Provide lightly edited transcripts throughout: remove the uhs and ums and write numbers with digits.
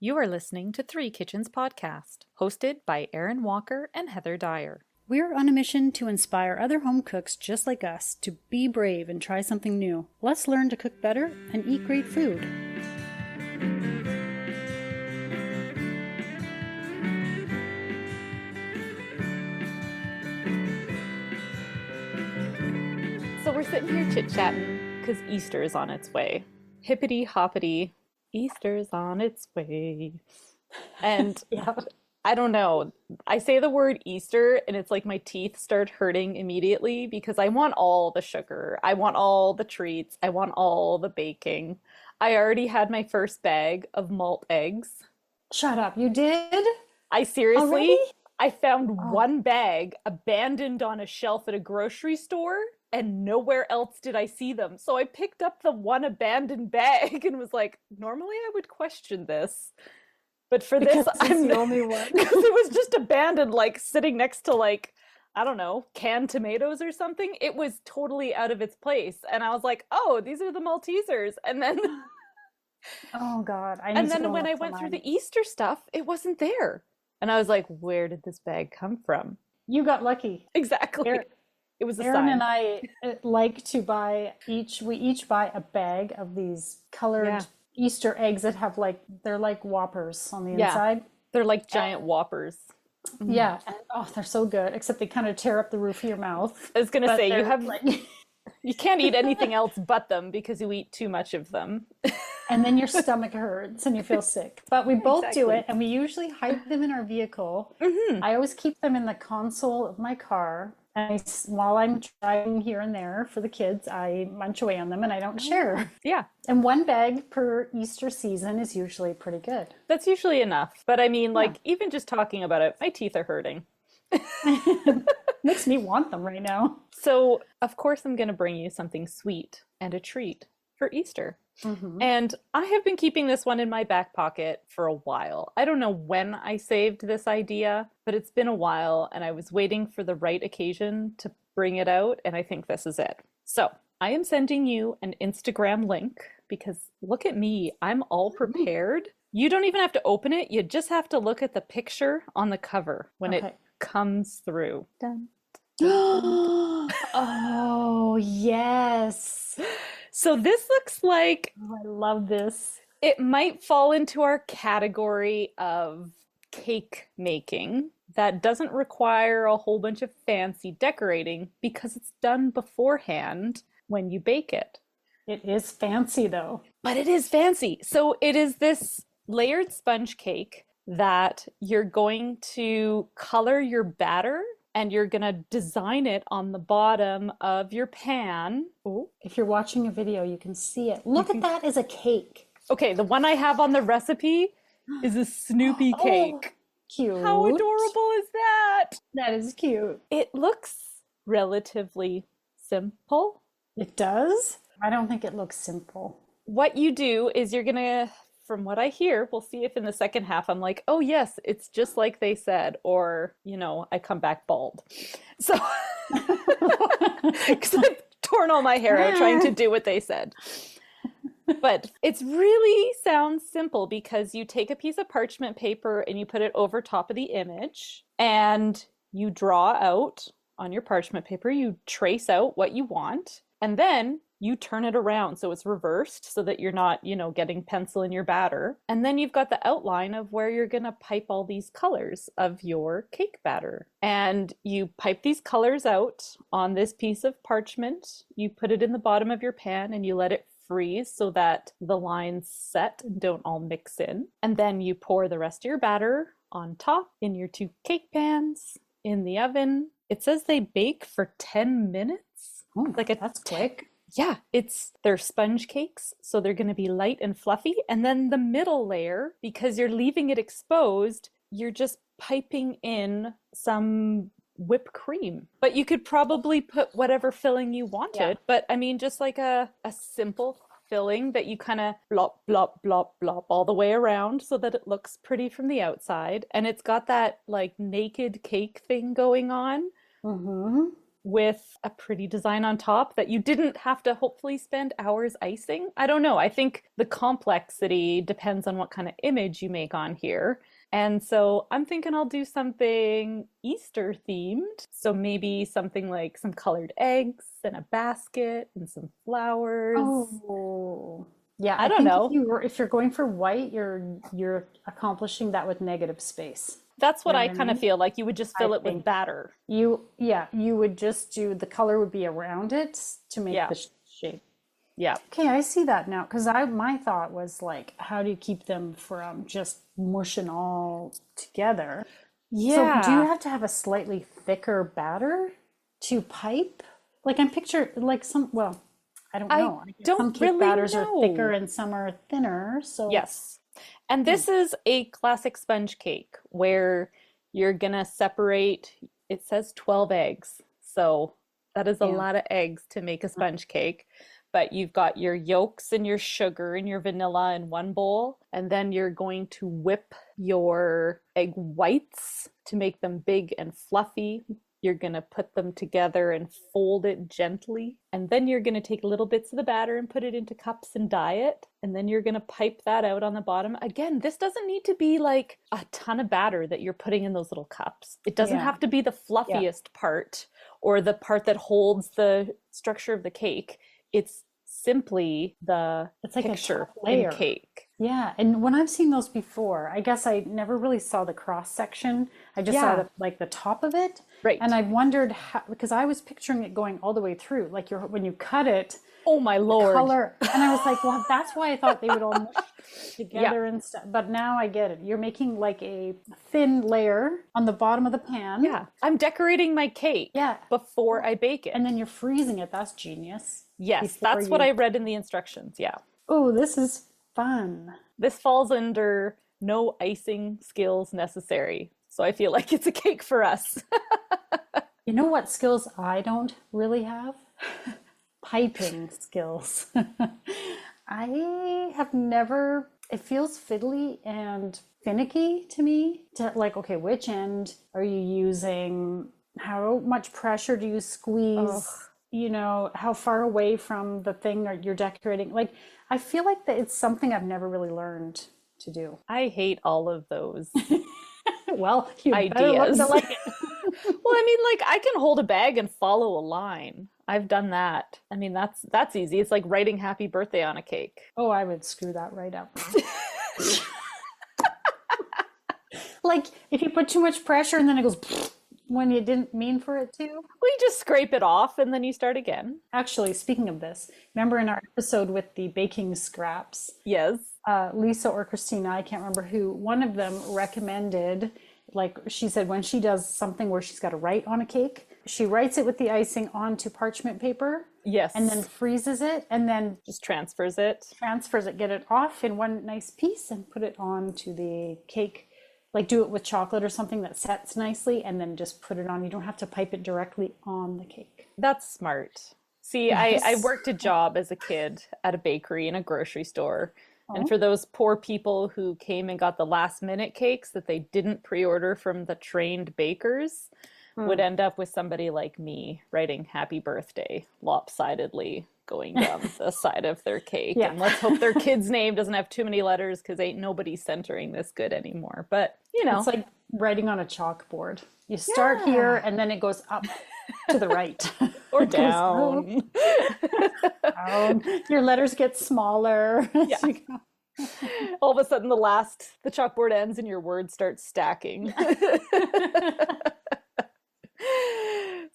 You are listening to Three Kitchens Podcast, hosted by Erin Walker and Heather Dyer. We're on a mission to inspire other home cooks just like us to be brave and try something new. Let's learn to cook better and eat great food. So we're sitting here chit-chatting because Easter is on its way. Hippity hoppity, Easter's on its way. And Yeah. I don't know. I say the word Easter and it's like my teeth start hurting immediately because I want all the sugar. I want all the treats. I want all the baking. I already had my first bag of malt eggs. Shut up, you did? I seriously, Already? I found one bag abandoned on a shelf at a grocery store and nowhere else did I see them. So I picked up the one abandoned bag and was like, normally I would question this. But for Because this, it's I'm the only one. because it was just abandoned, like sitting next to like, I don't know, canned tomatoes or something. It was totally out of its place. And I was like, oh, these are the Maltesers. And then Oh God, I need and to then go when I look for went through mine. the Easter stuff, it wasn't there. And I was like, where did this bag come from? You got lucky. Exactly. Erin, It was a Erin sign. and I like to buy we each buy a bag of these colored Yeah. Easter eggs that have they're like Whoppers on the Yeah. inside. They're like giant Whoppers. Yeah, and oh, they're so good, except they kind of tear up the roof of your mouth. I was gonna But say you they're have like, you can't eat anything else but them because you eat too much of them. and then your stomach hurts and you feel sick. But we both do Exactly. it, and we usually hide them in our vehicle. Hmm. I always keep them in the console of my car. And while I'm driving here and there for the kids, I munch away on them and I don't share. Yeah, And one bag per Easter season is usually pretty good. that's usually enough. But I mean, Yeah. like, even just talking about it, my teeth are hurting. Makes me want them right now. So, of course, I'm going to bring you something sweet and a treat for Easter. Hmm. And I have been keeping this one in my back pocket for a while. I don't know when I saved this idea, but it's been a while and I was waiting for the right occasion to bring it out, and I think this is it. So, I am sending you an Instagram link because look at me, I'm all prepared. You don't even have to open it, you just have to look at the picture on the cover when Okay. it comes through. Dun. Oh, yes. So, this looks like Oh, I love this. it might fall into our category of cake making that doesn't require a whole bunch of fancy decorating because it's done beforehand when you bake it. It is fancy though. But it is fancy. So it is this layered sponge cake that you're going to color your batter and you're going to design it on the bottom of your pan. Oh, if you're watching a video, you can see it. Look at that as a cake. Okay, the one I have on the recipe is a Snoopy Oh, cake. cute. How adorable is that? That is cute. It looks relatively simple. It does? I don't think it looks simple. What you do is you're gonna, from what I hear, we'll see if in the second half I'm like, oh yes, it's just like they said, or, I come back bald. So, because I've torn all my hair out trying to do what they said. But it's really sounds simple because you take a piece of parchment paper and you put it over top of the image and you draw out on your parchment paper, you trace out what you want, and then you turn it around so it's reversed so that you're not, getting pencil in your batter. And then you've got the outline of where you're going to pipe all these colors of your cake batter. And you pipe these colors out on this piece of parchment. You put it in the bottom of your pan and you let it freeze so that the lines set and don't all mix in. And then you pour the rest of your batter on top in your two cake pans in the oven. It says they bake for 10 minutes. Oh, Like a that's quick. Yeah, they're sponge cakes, so they're going to be light and fluffy. And then the middle layer, because you're leaving it exposed, you're just piping in some whipped cream. But you could probably put whatever filling you wanted. Yeah. But I mean, just like a simple filling that you kind of blop, blop, blop, blop all the way around so that it looks pretty from the outside. And it's got that like naked cake thing going on. Mm-hmm. with a pretty design on top that you didn't have to hopefully spend hours icing. I don't know. I think the complexity depends on what kind of image you make on here. And so I'm thinking I'll do something Easter themed. So maybe something like some colored eggs and a basket and some flowers. Oh, yeah. I I don't think know. if you're going for white, you're accomplishing that with negative space. That's You what know I what I kind of mean? feel like. You would just I fill it with think batter. you would just do the color would be around it to make Yeah. the shape. Yeah. Okay, I see that now. Because my thought was like, how do you keep them from just mushing all together? So do you Yeah. have to have a slightly thicker batter to pipe? Like I'm picture like some, well, I don't I know. I guess don't some cake really batters are thicker know. and some are thinner. So Yes. And hmm, this is a classic sponge cake where you're gonna separate, it says 12 eggs. So that is a yeah. lot of eggs to make a sponge cake. But you've got your yolks and your sugar and your vanilla in one bowl. And then you're going to whip your egg whites to make them big and fluffy. You're going to put them together and fold it gently. And then you're going to take little bits of the batter and put it into cups and dye it. And then you're going to pipe that out on the bottom. Again, this doesn't need to be like a ton of batter that you're putting in those little cups. It doesn't Yeah. have to be the Yeah. fluffiest part or the part that holds the structure of the cake. It's simply the It's like a picture top in layer. cake. Yeah, and when I've seen those before, I guess I never really saw the cross section. I just saw Yeah, the like the top of it, and right. I wondered how because I was picturing it going all the way through, like when you cut it, Oh my the Lord. color, and I was like, well, that's why I thought they would all mush Yeah, together and stuff. But now I get it. You're making like a thin layer on the bottom of the pan. yeah. I'm decorating my cake Yeah, before I bake and it. then you're freezing it. That's genius. Yes, Before that's what you, I read in the instructions. Yeah. oh, this is fun. This falls under no icing skills necessary. So I feel like it's a cake for us. You know what skills I don't really have? Piping skills. I have never, it feels fiddly and finicky to me to like, okay, which end are you using? How much pressure do you Oh, squeeze? You know, how far away from the thing are you're decorating? Like, I feel like that it's something I've never really learned to do. I hate all of those Well, you better learn to ideas. like it. Well, I mean, like I can hold a bag and follow a line. I've done that. I mean, that's easy. It's like writing happy birthday on a cake. Oh, I would screw that right up. Like if you put too much pressure and then it goes when you didn't mean for it to. We just scrape it off and then you start again. Actually, speaking of this, remember in our episode with the baking scraps, Yes. Lisa or Christina, I can't remember who, one of them recommended, like she said, when she does something where she's got to write on a cake, she writes it with the icing onto parchment paper and then Yes. freezes it and then Just transfers it. transfers it, get it off in one nice piece and put it onto the cake. Like do it with chocolate or something that sets nicely and then just put it on. You don't have to pipe it directly on the cake. That's smart. See, I Yes. worked a job as a kid at a bakery in a grocery store. And Oh, for those poor people who came and got the last minute cakes that they didn't pre-order from the trained bakers, would hmm. end up with somebody like me writing happy birthday lopsidedly going down the side of their cake. Yeah. And let's hope their kid's name doesn't have too many letters because ain't nobody centering this good anymore. But, It's like writing on a chalkboard. You start here yeah. and then it goes up to the right. Or It goes up, down. down. Your letters get smaller Yeah. as you go. All of a sudden, the chalkboard ends and your words start stacking.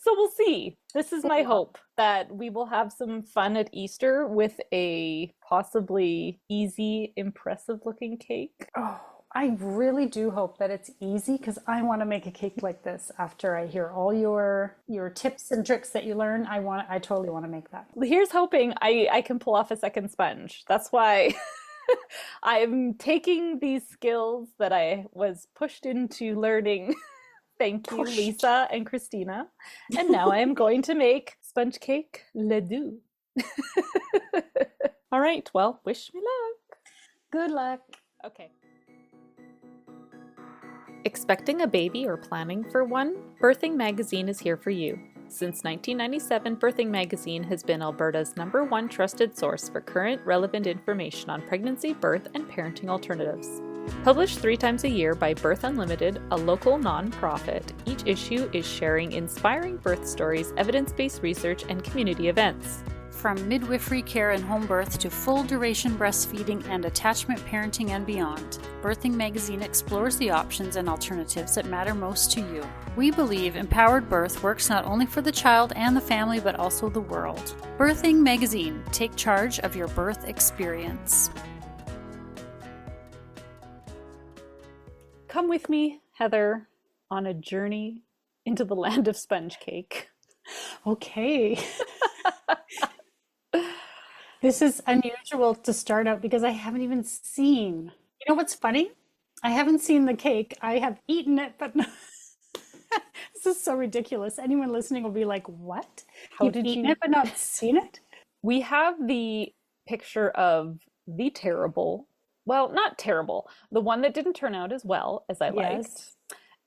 So we'll see. This is my Yeah. hope that we will have some fun at Easter with a possibly easy, impressive looking cake. Oh, I really do hope that it's easy because I want to make a cake like this after I hear all your tips and tricks that you learn. I totally want to make that. Here's hoping I can pull off a second sponge. That's why I'm taking these skills that I was pushed into learning. Thank you, Pushed. Lisa and Christina. And now I am going to make sponge cake ledoux. All right, well, wish me luck. Good luck. Okay. Expecting a baby or planning for one? Birthing Magazine is here for you. Since 1997, Birthing Magazine has been Alberta's #1 trusted source for current, relevant information on pregnancy, birth, and parenting alternatives. Published 3 times a year by Birth Unlimited, a local non-profit, each issue is sharing inspiring birth stories, evidence-based research, and community events. From midwifery care and home birth to full-duration breastfeeding and attachment parenting and beyond, Birthing Magazine explores the options and alternatives that matter most to you. We believe empowered birth works not only for the child and the family, but also the world. Birthing Magazine. Take charge of your birth experience. Come with me, Heather, on a journey into the land of sponge cake. Okay. This is unusual to start out because I haven't even seen. You know what's funny? I haven't seen the cake. I have eaten it, but this is so ridiculous. Anyone listening will be like, "What? How You've did eaten you? it but not seen it?" We have the picture of the terrible, well, not terrible, the one that didn't turn out as well as I liked. Yes.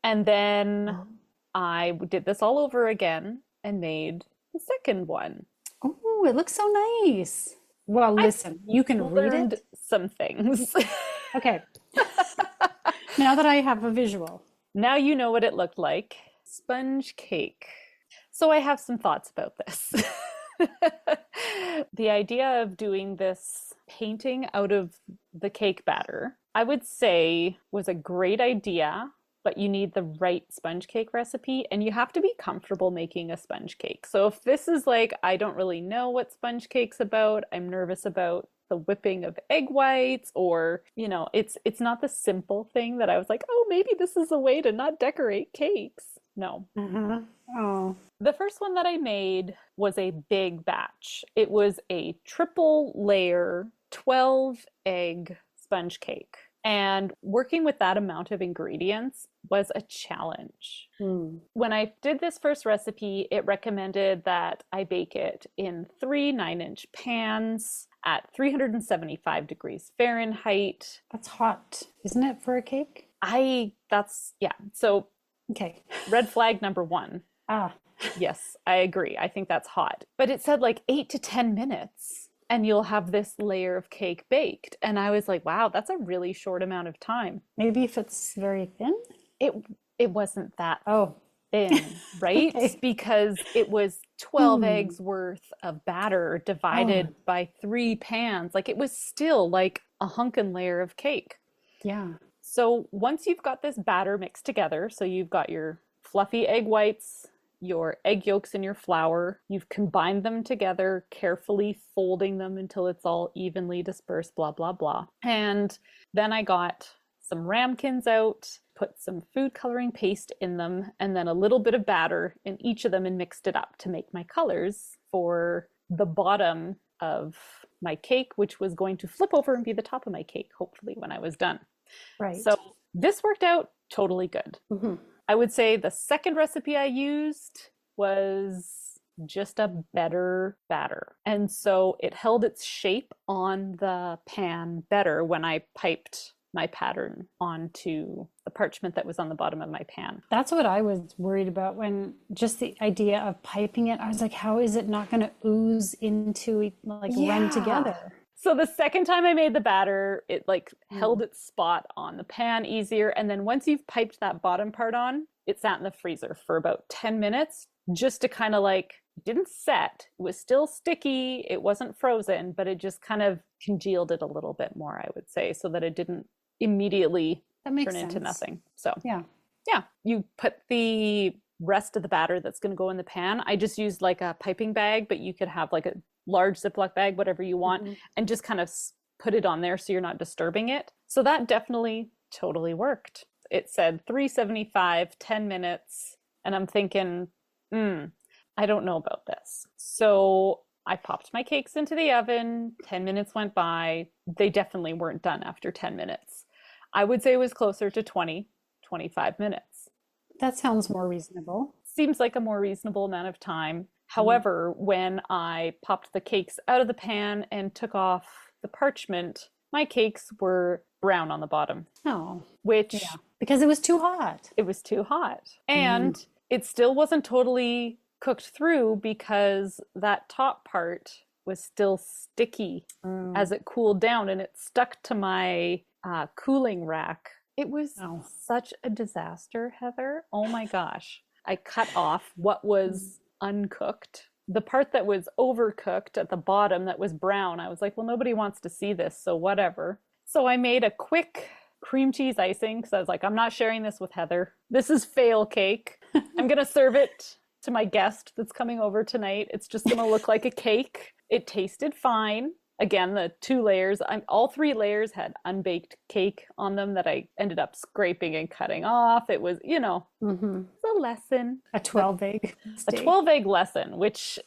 And then I did this all over again and made the second one. Oh, it looks so nice. Well, listen, you can read Learned it. some things. Okay. Now that I have a visual. Now you know what it looked like. Sponge cake. So I have some thoughts about this. The idea of doing this painting out of the cake batter, I would say was a great idea, but you need the right sponge cake recipe and you have to be comfortable making a sponge cake. So if this is like, I don't really know what sponge cake's about, I'm nervous about the whipping of egg whites, or, it's not the simple thing that I was like, oh, maybe this is a way to not decorate cakes. No. Uh-huh. Oh. The first one that I made was a big batch. It was a triple layer 12 egg sponge cake. And working with that amount of ingredients was a challenge. When I did this first recipe, it recommended that I bake it in 3 9-inch pans at 375 degrees Fahrenheit. That's hot, isn't it, for a cake? Yeah. So Okay. red flag number 1. Ah. Yes, I agree. I think that's hot. But it said like 8 to 10 minutes and you'll have this layer of cake baked. And I was like, wow, that's a really short amount of time. Maybe if it's very thin? It wasn't that Oh. thin, right? Okay. Because it was 12 eggs worth of batter divided by 3 pans. Like it was still like a hunkin' layer of cake. Yeah. So once you've got this batter mixed together, so you've got your fluffy egg whites, your egg yolks, and your flour, you've combined them together, carefully folding them until it's all evenly dispersed, blah, blah, blah. And then I got some ramekins out, put some food coloring paste in them, and then a little bit of batter in each of them and mixed it up to make my colors for the bottom of my cake, which was going to flip over and be the top of my cake, hopefully, when I was done. Right. So this worked out totally good. I would say the second recipe I used was just a better batter. And so it held its shape on the pan better when I piped my pattern onto the parchment that was on the bottom of my pan. That's what I was worried about when just the idea of piping it. I was like, how is it not going to ooze into, like, run together? So the second time I made the batter, it like held its spot on the pan easier. And then once you've piped that bottom part on, it sat in the freezer for about 10 minutes just to kind of like, it didn't set. It was still sticky. It wasn't frozen, but it just kind of congealed it a little bit more, I would say, so that it didn't immediately That makes turn into sense. nothing. So Yeah. you put the rest of the batter that's going to go in the pan. I just used like a piping bag, but you could have like a large Ziploc bag, whatever you want, and just kind of put it on there so you're not disturbing it. So that definitely totally worked. It said 375, 10 minutes, and I'm thinking, I don't know about this. So I popped my cakes into the oven. 10 minutes went by. They definitely weren't done after 10 minutes. I would say it was closer to 20, 25 minutes. That sounds more reasonable. Seems like a more reasonable amount of time. However, when I popped the cakes out of the pan and took off the parchment, my cakes were brown on the bottom. Oh, which because it was too hot. It was too hot. And it still wasn't totally cooked through because that top part was still sticky Oh, as it cooled down and it stuck to my cooling rack. It was wow. such a disaster, Heather. Oh my gosh. I cut off what was uncooked. The part that was overcooked at the bottom that was brown, I was like, well, nobody wants to see this, so whatever. So I made a quick cream cheese icing because I was like, I'm not sharing this with Heather. This is fail cake. I'm going to serve it to my guest that's coming over tonight. It's just going to look like a cake. It tasted fine. Again, the two layers, all three layers had unbaked cake on them that I ended up scraping and cutting off. It was, Mm-hmm. it's a lesson. A 12 egg A steak. 12 egg lesson, which,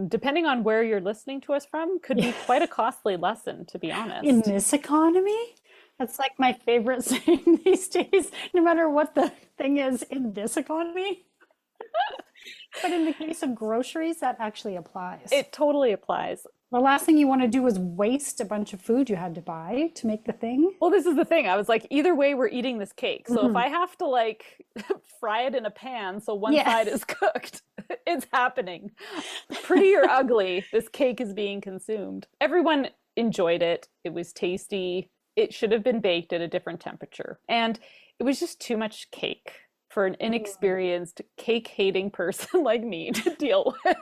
depending on where you're listening to us from, could Yeah. be quite a costly lesson, to be In honest. this economy, that's like my favorite saying these days, no matter what the thing is in this economy. But in the case of groceries, that actually applies. It totally applies. The last thing you want to do is waste a bunch of food you had to buy to make the thing. Well, this is the thing. I was like, either way, we're eating this cake. So if Mhm. I have to like fry it in a pan so one Yeah. side is cooked, it's happening. Pretty or ugly, this cake is being consumed. Everyone enjoyed it. It was tasty. It should have been baked at a different temperature. And it was just too much cake for an inexperienced cake hating person like me to deal with.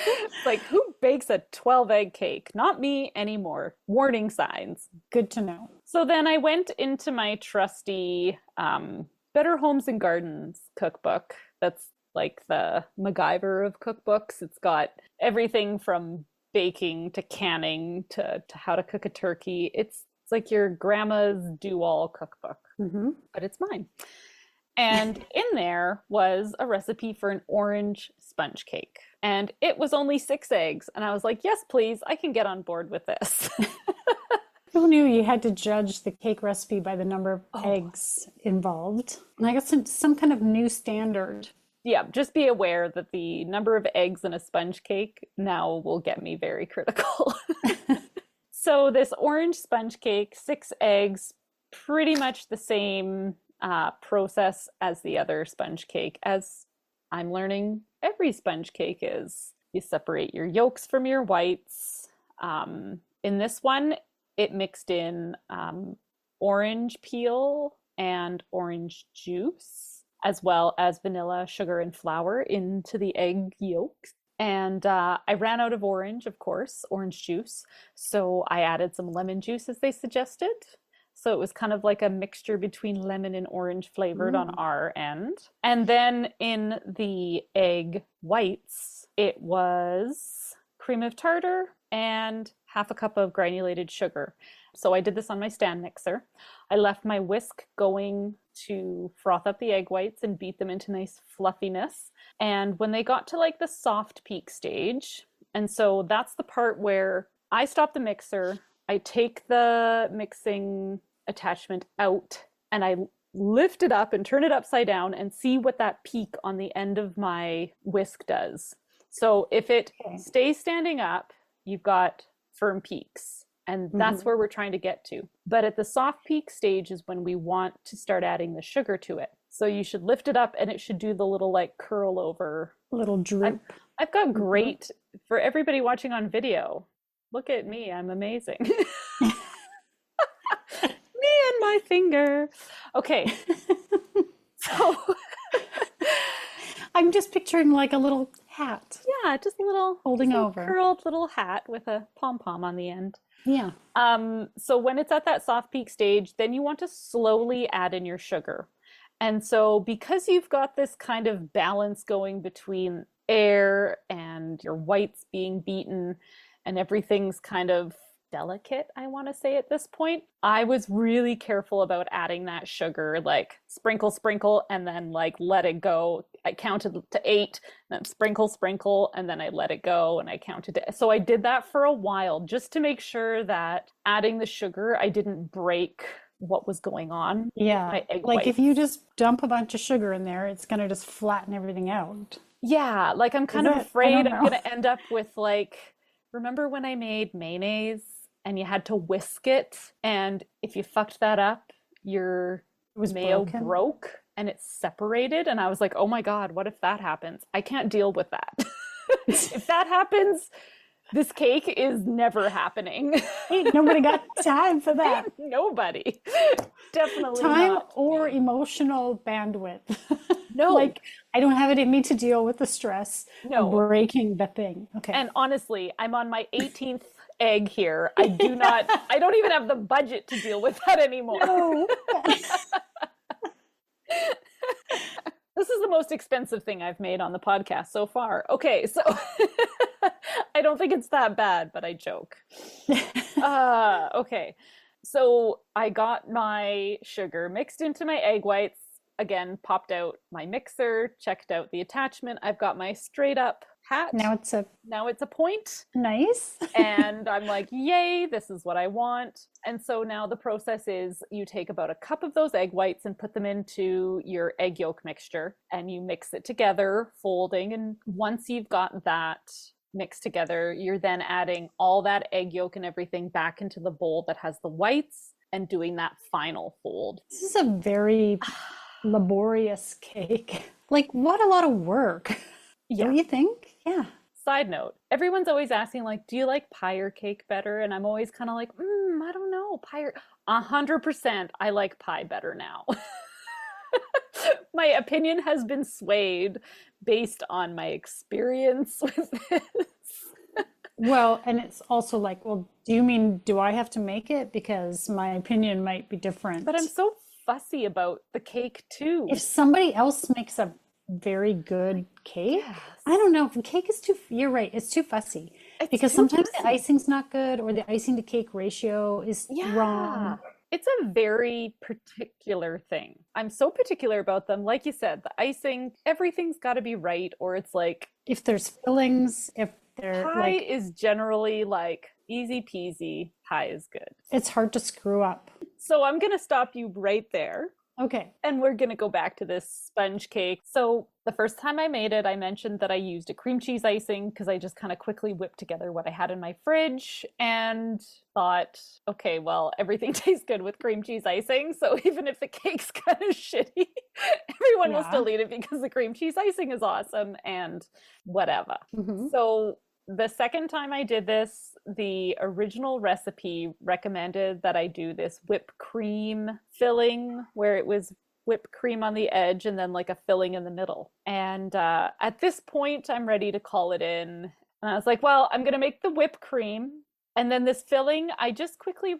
It's like, who bakes a 12 egg cake? Not me anymore. Warning signs. Good to know. So then I went into my trusty Better Homes and Gardens cookbook. That's like the MacGyver of cookbooks. It's got everything from baking to canning to how to cook a turkey. It's like your grandma's do-all cookbook, Hmm. but it's mine. And in there was a recipe for an orange sponge cake. And it was only 6 eggs. And I was like, yes, please, I can get on board with this. Who knew you had to judge the cake recipe by the number of Oh, eggs involved? And I guess it's some kind of new standard. yeah, just be aware that the number of eggs in a sponge cake now will get me very critical. So this orange sponge cake, 6 eggs, pretty much the same process as the other sponge cake, as I'm learning every sponge cake is. You separate your yolks from your whites. In this one, it mixed in orange peel and orange juice, as well as vanilla, sugar, and flour into the egg yolks. And I ran out of orange, of course, orange juice. So I added some lemon juice as they suggested. So it was kind of like a mixture between lemon and orange flavored on Mm. our end. And then in the egg whites, it was cream of tartar and half a cup of granulated sugar. So I did this on my stand mixer. I left my whisk going to froth up the egg whites and beat them into nice fluffiness. And when they got to like the soft peak stage, and so that's the part where I stop the mixer, I take the mixing attachment out, and I lift it up and turn it upside down and see what that peak on the end of my whisk does. So if it Okay. stays standing up, you've got firm peaks. And that's Mhm. where we're trying to get to. But at the soft peak stage is when we want to start adding the sugar to it. So you should lift it up and it should do the little like curl over. Little I've, droop. I've got Mhm. great, for everybody watching on video, look at me, I'm amazing. Me and my finger. Okay, so I'm just picturing like a little hat yeah, just a little, holding just a over. curled little hat with a pom-pom on the end. Yeah. So when it's at that soft peak stage, then you want to slowly add in your sugar. And so because you've got this kind of balance going between air and your whites being beaten and everything's kind of delicate, I want to say at this point, I was really careful about adding that sugar, like sprinkle, sprinkle, and then like let it go. I counted to 8, then sprinkle, sprinkle, and then I let it go and I counted to. So I did that for a while just to make sure that adding the sugar, I didn't break what was going on with Yeah. my egg Like if whites. you just dump a bunch of sugar in there, it's gonna just flatten everything out. Yeah, like I'm Is kind of it? I afraid don't I'm know. gonna end up with like, remember when I made mayonnaise and you had to whisk it, and if you fucked that up, your was mayo broken. broke and it separated. And I was like, oh my God, what if that happens? I can't deal with that. If that happens, this cake is never happening. Ain't nobody got time for that. Nobody. Definitely Time not or me. emotional bandwidth. No, Like, I don't have it in me to deal with the stress of no. breaking the thing. Okay. And honestly, I'm on my 18th egg here. I don't even have the budget to deal with that anymore. No. This is the most expensive thing I've made on the podcast so far. Okay, so I don't think it's that bad, but I joke. Okay. So I got my sugar mixed into my egg whites. Again, popped out my mixer, checked out the attachment. I've got my straight up hat. Now it's a Now it's a point. nice. And I'm like, yay, this is what I want. And so now the process is you take about a cup of those egg whites and put them into your egg yolk mixture and you mix it together, folding. And once you've got that mixed together, you're then adding all that egg yolk and everything back into the bowl that has the whites and doing that final fold. This is a very laborious cake. Like, what a lot of work. Yeah. Don't you think? Yeah. Side note, everyone's always asking, like, do you like pie or cake better? And I'm always kind of like, I don't know. Pie or 100% I like pie better now. My opinion has been swayed based on my experience with this. Well, and it's also like, well, do you mean, do I have to make it? Because my opinion might be different. But I'm so fussy about the cake too. If somebody else makes a very good cake, Yes. I don't know. If the cake is too, you're right, it's too fussy. It's Because too sometimes the fussy. icing's not good or the icing to cake ratio is Yeah. wrong. It's a very particular thing. I'm so particular about them. Like you said, the icing, everything's got to be right, or it's like If there's fillings, if they're pie like, is generally like easy peasy, pie is good. it's hard to screw up. So I'm going to stop you right there. Okay. And we're going to go back to this sponge cake. So the first time I made it, I mentioned that I used a cream cheese icing because I just kind of quickly whipped together what I had in my fridge and thought, okay, well, everything tastes good with cream cheese icing. So even if the cake's kind of shitty, everyone will Yeah. still eat it because the cream cheese icing is awesome and whatever. Mhm. So the second time I did this, the original recipe recommended that I do this whipped cream filling where it was whipped cream on the edge and then like a filling in the middle. And at this point, I'm ready to call it in. And I was like, well, I'm going to make the whipped cream. And then this filling, I just quickly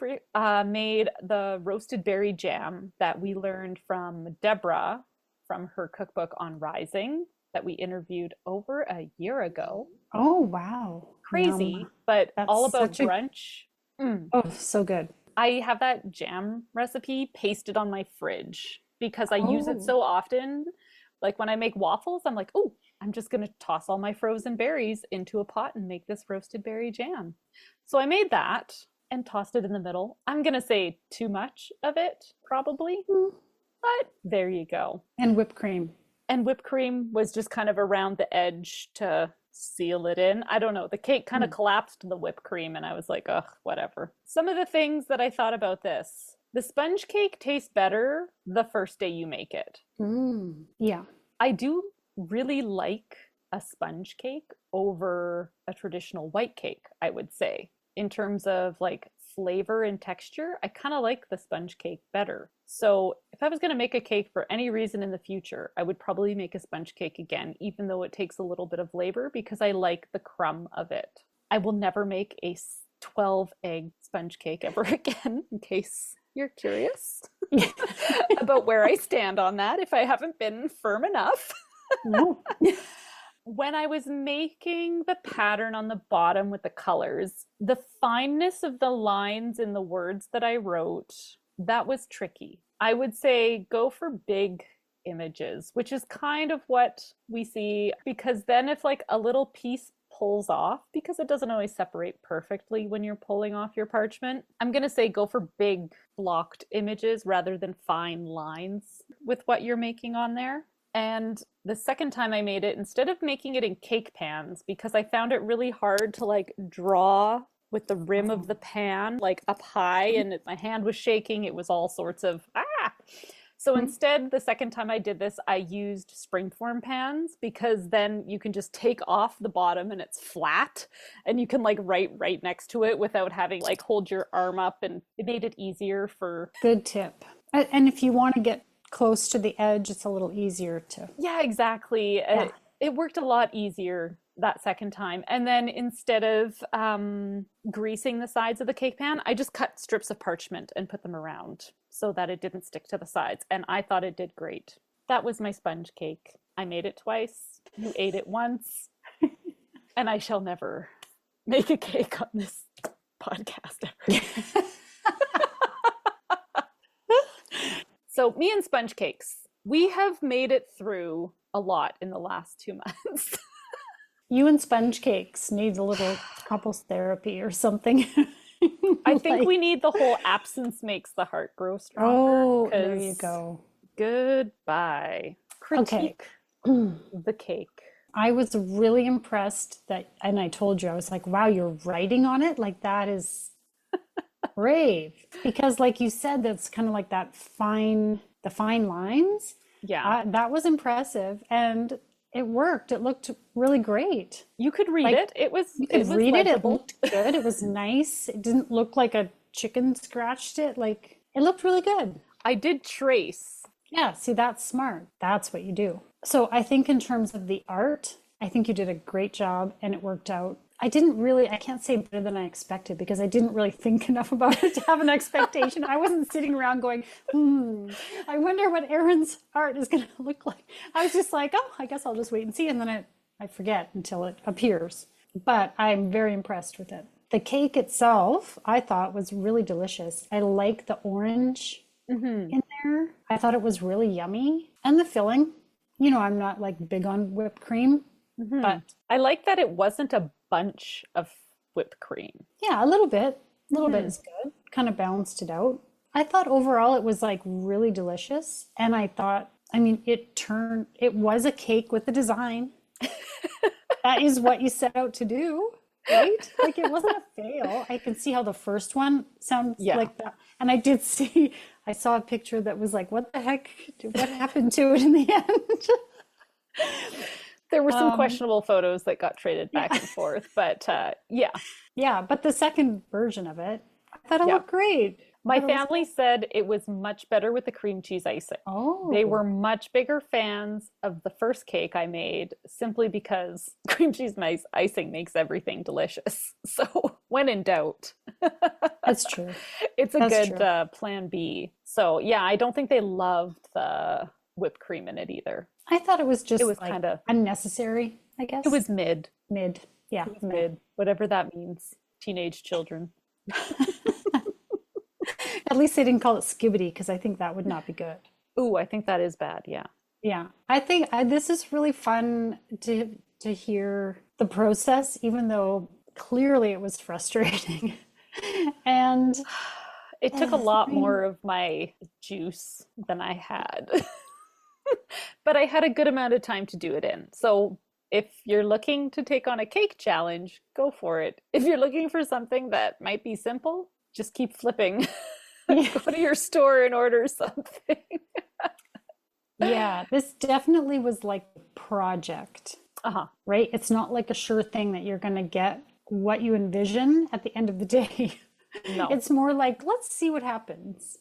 made the roasted berry jam that we learned from Deborah from her cookbook on Rising that we interviewed over a year ago. Oh, wow. Crazy, Yum. but That's all about such a- brunch. Oh, so good. I have that jam recipe pasted on my fridge because I use it Oh. so often. Like when I make waffles, I'm like, oh, I'm just going to toss all my frozen berries into a pot and make this roasted berry jam. So I made that and tossed it in the middle. I'm going to say too much of it, probably, Mm. but there you go. And whipped cream. And whipped cream was just kind of around the edge to seal it in. I don't know. The cake kind of collapsed the whipped cream, and I was like, ugh, whatever. Some of the things that I thought about this. The sponge cake tastes better the first day you make it. Yeah. I do really like a sponge cake over a traditional white cake, I would say. In terms of like flavor and texture, I kind of like the sponge cake better. So if I was going to make a cake for any reason in the future, I would probably make a sponge cake again, even though it takes a little bit of labor because I like the crumb of it. I will never make a 12 egg sponge cake ever again, in case you're curious about where I stand on that, if I haven't been firm enough. No. When I was making the pattern on the bottom with the colors, the fineness of the lines in the words that I wrote, that was tricky. I would say go for big images, which is kind of what we see, because then if like a little piece pulls off, because it doesn't always separate perfectly when you're pulling off your parchment, I'm going to say go for big blocked images rather than fine lines with what you're making on there. And the second time I made it, instead of making it in cake pans, because I found it really hard to like draw with the rim of the pan like up high and my hand was shaking, it was all sorts of So instead, the second time I did this, I used springform pans because then you can just take off the bottom and it's flat and you can like write right next to it without having like hold your arm up, and it made it easier for. Good tip. And if you want to get close to the edge, it's a little easier to. Yeah, exactly. Yeah. It worked a lot easier that second time. And then instead of greasing the sides of the cake pan, I just cut strips of parchment and put them around so that it didn't stick to the sides. And I thought it did great. That was my sponge cake. I made it twice. You ate it once. And I shall never make a cake on this podcast ever. So me and sponge cakes, we have made it through a lot in the last 2 months. You and sponge cakes need a little couples therapy or something. I think we need the whole absence makes the heart grow stronger. Oh, there you go. Goodbye. Critique the cake. I was really impressed that, and I told you, I was like, wow, you're writing on it? Like that is brave. Because like you said, that's kind of like the fine lines. Yeah. That was impressive. And it worked. It looked really great. You could read Like, it. It was You could read it. It legible. looked good. It was nice. It didn't look like a chicken scratched it. Like it looked really good. I did trace. Yeah, see, that's smart. That's what you do. So I think in terms of the art, I think you did a great job and it worked out. I can't say better than I expected because I didn't really think enough about it to have an expectation. I wasn't sitting around going, I wonder what Erin's art is going to look like. I was just like, oh, I guess I'll just wait and see. And then I forget until it appears. But I'm very impressed with it. The cake itself, I thought was really delicious. I like the orange in there. I thought it was really yummy. And the filling, I'm not like big on whipped cream, but I like that it wasn't a bunch of whipped cream. yeah, a little bit. A little bit is good. Kind of balanced it out. I thought overall it was like really delicious. And I thought, it was a cake with a design. That is what you set out to do, right? Like it wasn't a fail. I can see how the first one sounds like that. And I saw a picture that was like, what the heck? What happened to it in the end? There were some questionable photos that got traded back and forth, but yeah. Yeah, but the second version of it, I thought it looked great. My family said it was much better with the cream cheese icing. Oh. They were much bigger fans of the first cake I made simply because cream cheese icing makes everything delicious. So when in doubt, That's true. it's a That's good plan B. So yeah, I don't think they loved the whipped cream in it either. I thought it was just It was like kind of, unnecessary, I guess. it was mid. mid. Yeah, It was mid, whatever that means. Teenage children. At least they didn't call it skibbity because I think that would not be good. Ooh, I think that is bad. Yeah. Yeah, I think this is really fun to hear the process, even though clearly it was frustrating. And It took a lot more of my juice than I had. But I had a good amount of time to do it in. So if you're looking to take on a cake challenge, go for it. If you're looking for something that might be simple, just keep flipping. Go to your store and order something. yeah, this definitely was like a project, right? It's not like a sure thing that you're going to get what you envision at the end of the day. No. It's more like, let's see what happens.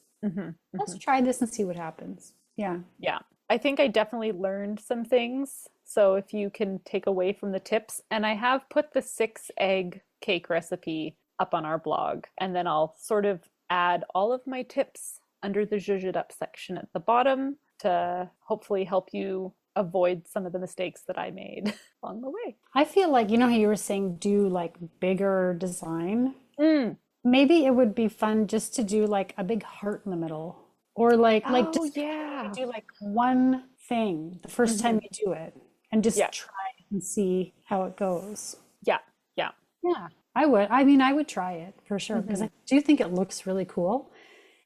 Let's try this and see what happens. Yeah. Yeah. I think I definitely learned some things. So if you can take away from the tips, and I have put the 6-egg cake recipe up on our blog, and then I'll sort of add all of my tips under the zhuzh it up section at the bottom to hopefully help you avoid some of the mistakes that I made along the way. I feel like, how you were saying do like bigger design. Maybe it would be fun just to do like a big heart in the middle, or just do like one thing the first time you do it and just try and see how it goes. Yeah. Yeah. Yeah, I would. I would try it for sure because I do think it looks really cool.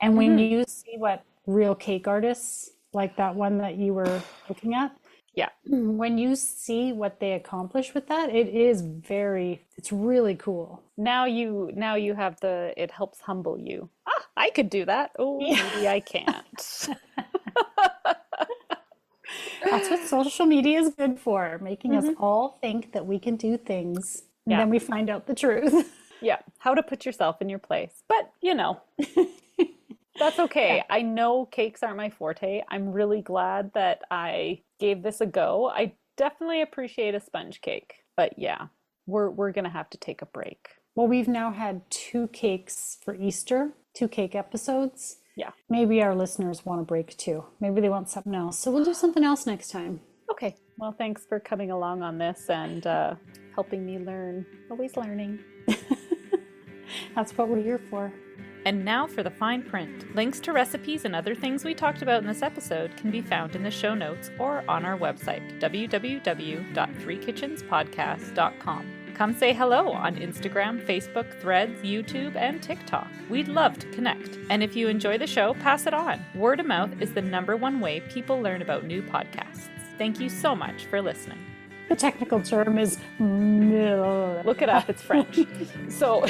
And when you see what real cake artists, like that one that you were looking at, when you see what they accomplish with that, it's really cool. Now you have it helps humble you. I could do that. Oh, maybe I can't. That's what social media is good for, making us Mhm. all think that we can do things. And Yeah. then we find out the truth. Yeah. How to put yourself in your place. But, that's Yeah. okay. I know cakes aren't my forte. I'm really glad that I gave this a go. I definitely appreciate a sponge cake. But yeah, we're gonna have to take a break. Well, we've now had two cakes for Easter, two cake episodes. Yeah. Maybe our listeners want a break too. Maybe they want something else. So we'll do something else next time. Okay. Well, thanks for coming along on this and helping me learn. Always learning. That's what we're here for. And now for the fine print. Links to recipes and other things we talked about in this episode can be found in the show notes or on our website, www.threekitchenspodcast.com. Come say hello on Instagram, Facebook, Threads, YouTube, and TikTok. We'd love to connect. And if you enjoy the show, pass it on. Word of mouth is the #1 way people learn about new podcasts. Thank you so much for listening. The technical term is... Look it up, it's French. So...